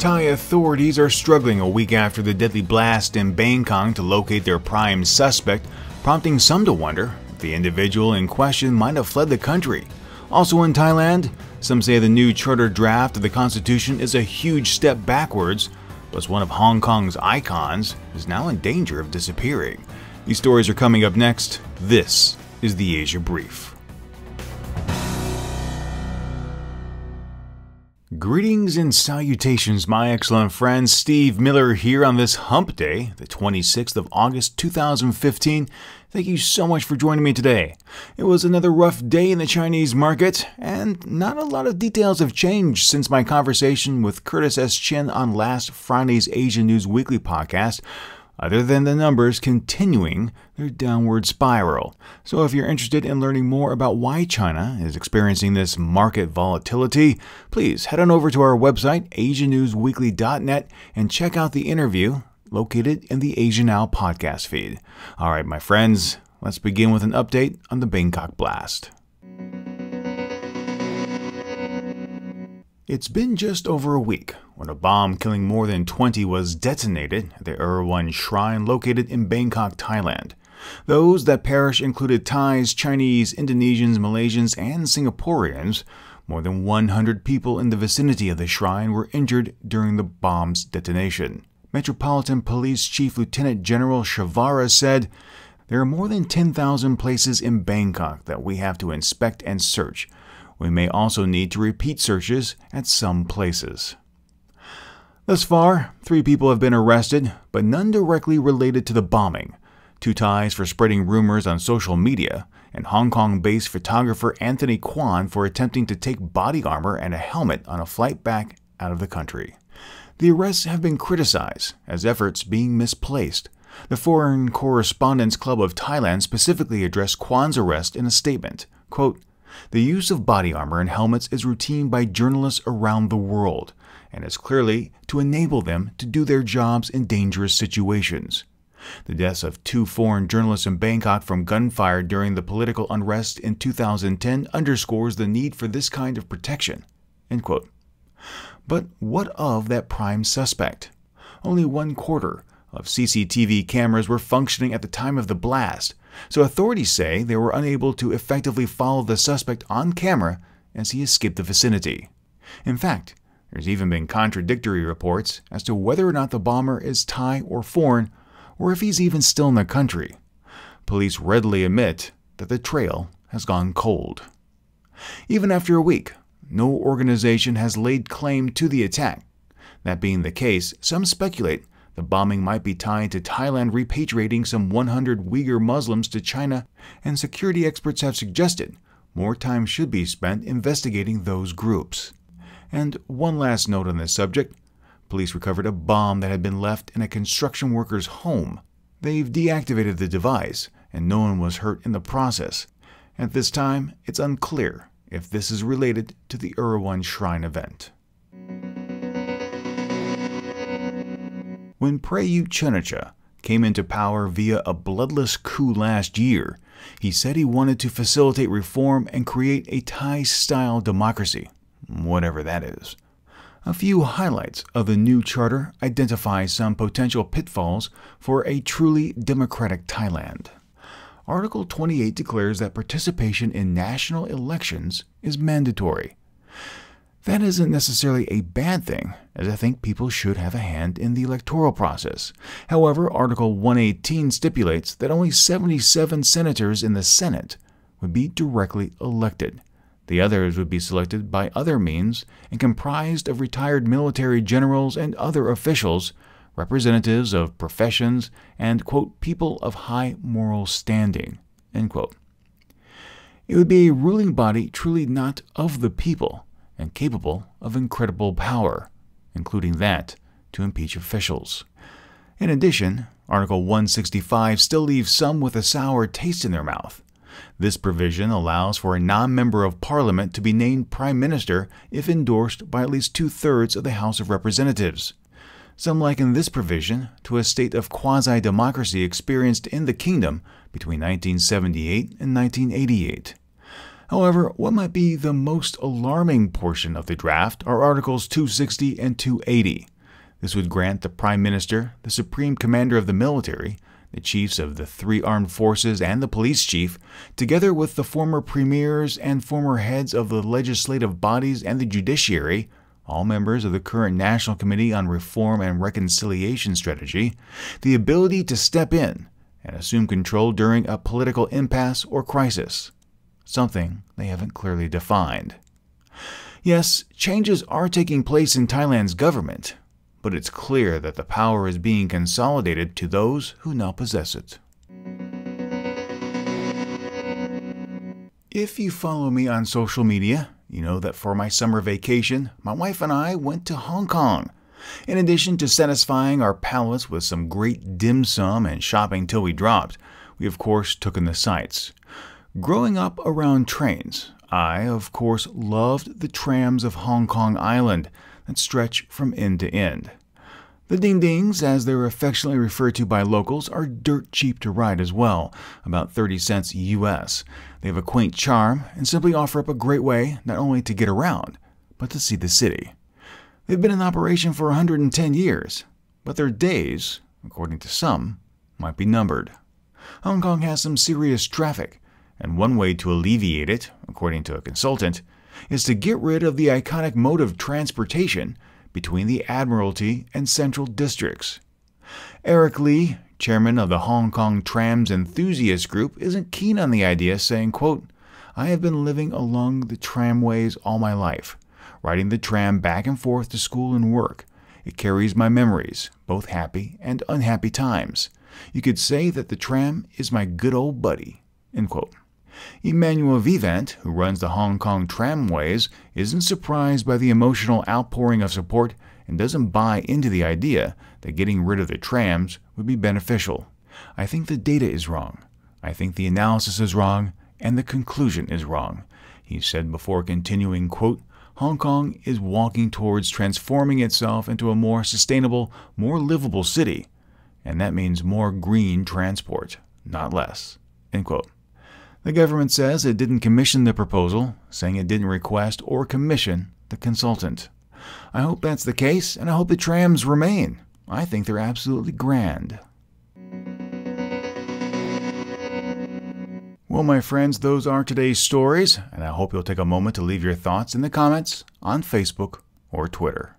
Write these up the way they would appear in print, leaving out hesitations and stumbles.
Thai authorities are struggling a week after the deadly blast in Bangkok to locate their prime suspect, prompting some to wonder if the individual in question might have fled the country. Also in Thailand, some say the new charter draft of the constitution is a huge step backwards, plus one of Hong Kong's icons is now in danger of disappearing. These stories are coming up next. This is the Asia Brief. Greetings and salutations, my excellent friends. Steve Miller here on this hump day, the 26th of August 2015. Thank you so much for joining me today. It was another rough day in the Chinese market, and not a lot of details have changed since my conversation with Curtis S. Chin on last Friday's Asia News Weekly podcast, other than the numbers continuing their downward spiral. So if you're interested in learning more about why China is experiencing this market volatility, please head on over to our website, asianewsweekly.net, and check out the interview located in the Asia Now podcast feed. All right, my friends, let's begin with an update on the Bangkok blast. It's been just over a week when a bomb killing more than 20 was detonated at the Erewhon Shrine located in Bangkok, Thailand. Those that perished included Thais, Chinese, Indonesians, Malaysians, and Singaporeans. More than 100 people in the vicinity of the shrine were injured during the bomb's detonation. Metropolitan Police Chief Lieutenant General Shavara said, "There are more than 10,000 places in Bangkok that we have to inspect and search. We may also need to repeat searches at some places." Thus far, 3 people have been arrested, but none directly related to the bombing. 2 Thais for spreading rumors on social media, and Hong Kong-based photographer Anthony Kwan for attempting to take body armor and a helmet on a flight back out of the country. The arrests have been criticized as efforts being misplaced. The Foreign Correspondents Club of Thailand specifically addressed Kwan's arrest in a statement, quote, "The use of body armor and helmets is routine by journalists around the world, and is clearly to enable them to do their jobs in dangerous situations. The deaths of 2 foreign journalists in Bangkok from gunfire during the political unrest in 2010 underscores the need for this kind of protection." End quote. But what of that prime suspect? Only 1/4 of CCTV cameras were functioning at the time of the blast, so authorities say they were unable to effectively follow the suspect on camera as he escaped the vicinity. In fact, there's even been contradictory reports as to whether or not the bomber is Thai or foreign, or if he's even still in the country. Police readily admit that the trail has gone cold. Even after a week, no organization has laid claim to the attack. That being the case, some speculate the bombing might be tied to Thailand repatriating some 100 Uyghur Muslims to China, and security experts have suggested more time should be spent investigating those groups. And one last note on this subject. Police recovered a bomb that had been left in a construction worker's home. They've deactivated the device, and no one was hurt in the process. At this time, it's unclear if this is related to the Erewhon Shrine event. When Prayut Chan-o-cha came into power via a bloodless coup last year, he said he wanted to facilitate reform and create a Thai-style democracy, whatever that is. A few highlights of the new charter identify some potential pitfalls for a truly democratic Thailand. Article 28 declares that participation in national elections is mandatory. That isn't necessarily a bad thing, as I think people should have a hand in the electoral process. However, Article 118 stipulates that only 77 senators in the Senate would be directly elected. The others would be selected by other means and comprised of retired military generals and other officials, representatives of professions, and, quote, people of high moral standing, end quote. It would be a ruling body truly not of the people and capable of incredible power, including that to impeach officials. In addition, Article 165 still leaves some with a sour taste in their mouth. This provision allows for a non-member of Parliament to be named Prime Minister if endorsed by at least 2/3 of the House of Representatives. Some liken this provision to a state of quasi-democracy experienced in the kingdom between 1978 and 1988. However, what might be the most alarming portion of the draft are Articles 260 and 280. This would grant the Prime Minister, the Supreme Commander of the military, the chiefs of the 3 armed forces and the police chief, together with the former premiers and former heads of the legislative bodies and the judiciary, all members of the current National Committee on Reform and Reconciliation Strategy, the ability to step in and assume control during a political impasse or crisis, something they haven't clearly defined. Yes, changes are taking place in Thailand's government, but it's clear that the power is being consolidated to those who now possess it. If you follow me on social media, you know that for my summer vacation, my wife and I went to Hong Kong. In addition to satisfying our palates with some great dim sum and shopping till we dropped, we of course took in the sights. Growing up around trains, I, of course, loved the trams of Hong Kong Island that stretch from end to end. The ding-dings, as they're affectionately referred to by locals, are dirt cheap to ride as well, about 30 cents US. They have a quaint charm and simply offer up a great way not only to get around, but to see the city. They've been in operation for 110 years, but their days, according to some, might be numbered. Hong Kong has some serious traffic, and one way to alleviate it, according to a consultant, is to get rid of the iconic mode of transportation between the Admiralty and Central districts. Eric Lee, chairman of the Hong Kong Trams Enthusiast Group, isn't keen on the idea, saying, quote, "I have been living along the tramways all my life, riding the tram back and forth to school and work. It carries my memories, both happy and unhappy times. You could say that the tram is my good old buddy." End quote. Emmanuel Vivant, who runs the Hong Kong tramways, isn't surprised by the emotional outpouring of support and doesn't buy into the idea that getting rid of the trams would be beneficial. "I think the data is wrong. I think the analysis is wrong, and the conclusion is wrong," he said before continuing, quote, "Hong Kong is walking towards transforming itself into a more sustainable, more livable city, and that means more green transport, not less." End quote. The government says it didn't commission the proposal, saying it didn't request or commission the consultant. I hope that's the case, and I hope the trams remain. I think they're absolutely grand. Well, my friends, those are today's stories, and I hope you'll take a moment to leave your thoughts in the comments on Facebook or Twitter.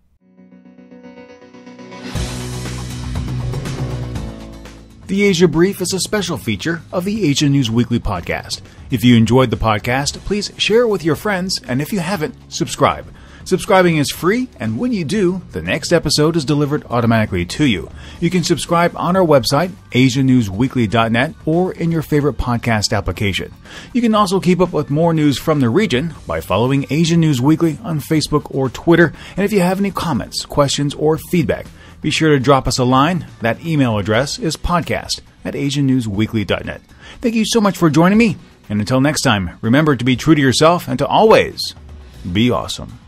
The Asia Brief is a special feature of the Asia News Weekly podcast. If you enjoyed the podcast, please share it with your friends, and if you haven't, subscribe. Subscribing is free, and when you do, the next episode is delivered automatically to you. You can subscribe on our website, asianewsweekly.net, or in your favorite podcast application. You can also keep up with more news from the region by following Asia News Weekly on Facebook or Twitter. And if you have any comments, questions, or feedback, be sure to drop us a line. That email address is podcast@asianewsweekly.net. Thank you so much for joining me, and until next time, remember to be true to yourself and to always be awesome.